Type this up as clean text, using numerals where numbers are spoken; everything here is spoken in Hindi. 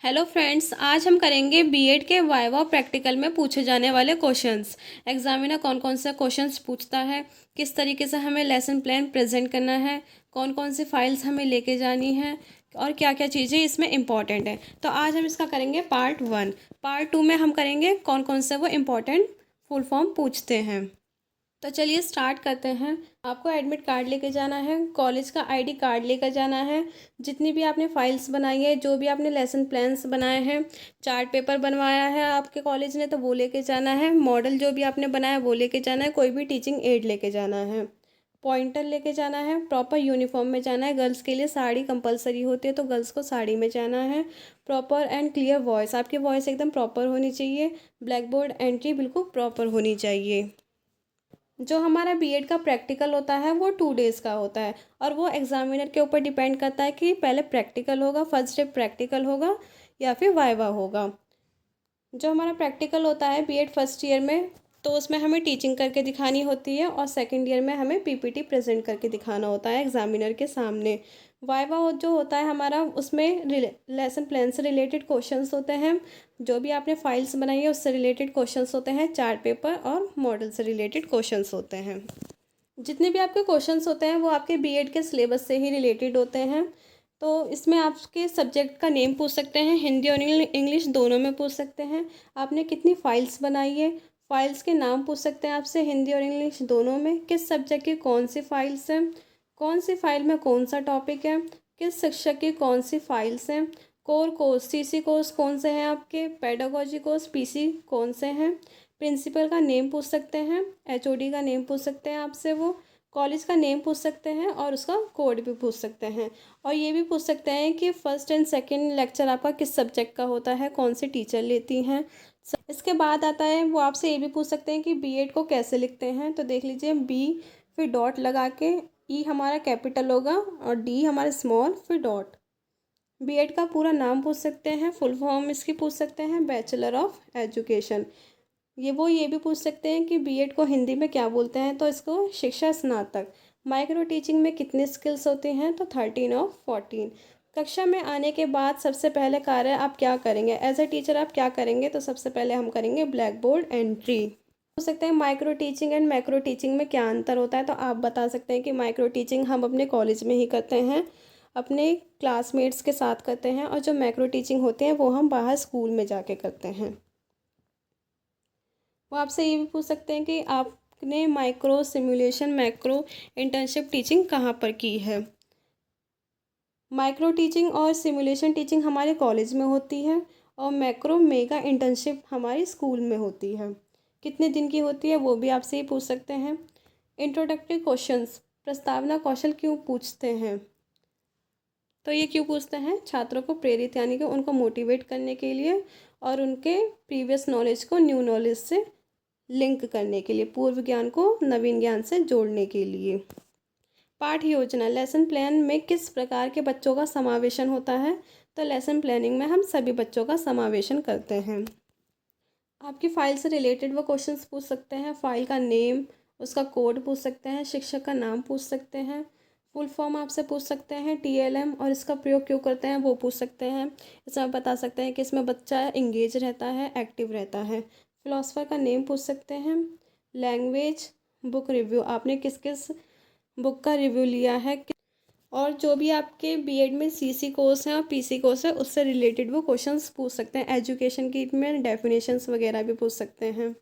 हेलो फ्रेंड्स, आज हम करेंगे बीएड के वाइवा प्रैक्टिकल में पूछे जाने वाले क्वेश्चंस। एग्जामिनर कौन कौन से क्वेश्चंस पूछता है, किस तरीके से हमें लेसन प्लान प्रेजेंट करना है, कौन कौन सी फाइल्स हमें लेके जानी है और क्या क्या चीज़ें इसमें इंपॉर्टेंट है। तो आज हम इसका करेंगे पार्ट 1। पार्ट 2 में हम करेंगे कौन कौन से वो इम्पोर्टेंट फुल फॉर्म पूछते हैं। तो चलिए स्टार्ट करते हैं। आपको एडमिट कार्ड लेके जाना है, कॉलेज का आईडी कार्ड लेकर जाना है, जितनी भी आपने फाइल्स बनाई है, जो भी आपने लेसन प्लान्स बनाए हैं, चार्ट पेपर बनवाया है आपके कॉलेज ने तो वो लेके जाना है, मॉडल जो भी आपने बनाया वो लेके जाना है, कोई भी टीचिंग एड लेके जाना है, पॉइंटर लेके जाना है, प्रॉपर यूनिफॉर्म में जाना है। गर्ल्स के लिए साड़ी कंपलसरी होती है तो गर्ल्स को साड़ी में जाना है। प्रॉपर एंड क्लियर वॉइस, आपकी वॉइस एकदम प्रॉपर होनी चाहिए। ब्लैक बोर्ड एंट्री बिल्कुल प्रॉपर होनी चाहिए। जो हमारा बीएड का प्रैक्टिकल होता है वो 2 डेज़ का होता है और वो एग्जामिनर के ऊपर डिपेंड करता है कि पहले प्रैक्टिकल होगा, फर्स्ट डे प्रैक्टिकल होगा या फिर वाइवा होगा। जो हमारा प्रैक्टिकल होता है बीएड फर्स्ट ईयर में, तो उसमें हमें टीचिंग करके दिखानी होती है और सेकंड ईयर में हमें पीपीटी प्रेजेंट करके दिखाना होता है एग्जामिनर के सामने। वाइवा जो होता है हमारा, उसमें लेसन प्लान से रिलेटेड क्वेश्चंस होते हैं, जो भी आपने फाइल्स बनाई है उससे रिलेटेड क्वेश्चंस होते हैं, चार्ट पेपर और मॉडल से रिलेटेड क्वेश्चंस होते हैं। जितने भी आपके क्वेश्चंस होते हैं वो आपके बीएड के सिलेबस से ही रिलेटेड होते हैं। तो इसमें आपके सब्जेक्ट का नेम पूछ सकते हैं, हिंदी और इंग्लिश दोनों में पूछ सकते हैं। आपने कितनी फाइल्स बनाई है, फाइल्स के नाम पूछ सकते हैं आपसे, हिंदी और इंग्लिश दोनों में। किस सब्जेक्ट की कौन सी फाइल्स हैं, कौन सी फाइल में कौन सा टॉपिक है, किस शिक्षक की कौन सी फाइल्स हैं, कोर कोर्स सीसी कोर्स कौन से हैं आपके, पेडागोजी कोर्स पीसी कौन से हैं, प्रिंसिपल का नेम पूछ सकते हैं, एचओडी का नेम पूछ सकते हैं आपसे, वो कॉलेज का नेम पूछ सकते हैं और उसका कोड भी पूछ सकते हैं। और ये भी पूछ सकते हैं कि फर्स्ट एंड सेकंड लेक्चर आपका किस सब्जेक्ट का होता है, कौन सी टीचर लेती हैं। इसके बाद आता है वो आपसे ये भी पूछ सकते हैं कि बीएड को कैसे लिखते हैं। तो देख लीजिए, बी फिर डॉट लगा के, ई हमारा कैपिटल होगा और डी हमारा स्मॉल फिर डॉट। बीएड का पूरा नाम पूछ सकते हैं, फुल फॉर्म इसकी पूछ सकते हैं, बैचलर ऑफ एजुकेशन। ये भी पूछ सकते हैं कि बीएड को हिंदी में क्या बोलते हैं, तो इसको शिक्षा स्नातक। माइक्रो टीचिंग में कितने स्किल्स होते हैं, तो 13 और 14। कक्षा में आने के बाद सबसे पहले कार्य आप क्या करेंगे, एज ए टीचर आप क्या करेंगे, तो सबसे पहले हम करेंगे ब्लैक बोर्ड एंट्री। पूछ सकते हैं micro teaching and macro teaching में क्या अंतर होता है, तो आप बता सकते हैं कि माइक्रो टीचिंग हम अपने कॉलेज में ही करते हैं, अपने क्लासमेट्स के साथ करते हैं, और जो मैक्रो टीचिंग होती है वो हम बाहर स्कूल में जाके करते हैं। वो आपसे ये भी पूछ सकते हैं कि आपने micro simulation macro internship teaching कहाँ पर की है। माइक्रो टीचिंग और सिमुलेशन टीचिंग हमारे कॉलेज में होती है और मैक्रो मेगा इंटर्नशिप हमारी स्कूल में होती है। कितने दिन की होती है वो भी आपसे ही पूछ सकते हैं। इंट्रोडक्टरी क्वेश्चंस, प्रस्तावना कौशल क्यों पूछते हैं, तो ये क्यों पूछते हैं, छात्रों को प्रेरित यानी कि उनको मोटिवेट करने के लिए और उनके प्रीवियस नॉलेज को न्यू नॉलेज से लिंक करने के लिए, पूर्व ज्ञान को नवीन ज्ञान से जोड़ने के लिए। पाठ योजना, लेसन प्लान में किस प्रकार के बच्चों का समावेशन होता है, तो लेसन प्लानिंग में हम सभी बच्चों का समावेशन करते हैं। आपकी फाइल से रिलेटेड वो क्वेश्चंस पूछ सकते हैं, फाइल का नेम, उसका कोड पूछ सकते हैं, शिक्षक का नाम पूछ सकते हैं, फुल फॉर्म आपसे पूछ सकते हैं, टीएलएम और इसका प्रयोग क्यों करते हैं वो पूछ सकते हैं। इसमें बता सकते हैं कि इसमें बच्चा इंगेज रहता है, एक्टिव रहता है। फिलोसफर का नेम पूछ सकते हैं। लैंग्वेज बुक रिव्यू, आपने किस किस बुक का रिव्यू लिया है, और जो भी आपके बीएड में सीसी कोर्स है और पीसी कोर्स है उससे रिलेटेड वो क्वेश्चंस पूछ सकते हैं। एजुकेशन की में डेफिनेशंस वगैरह भी पूछ सकते हैं।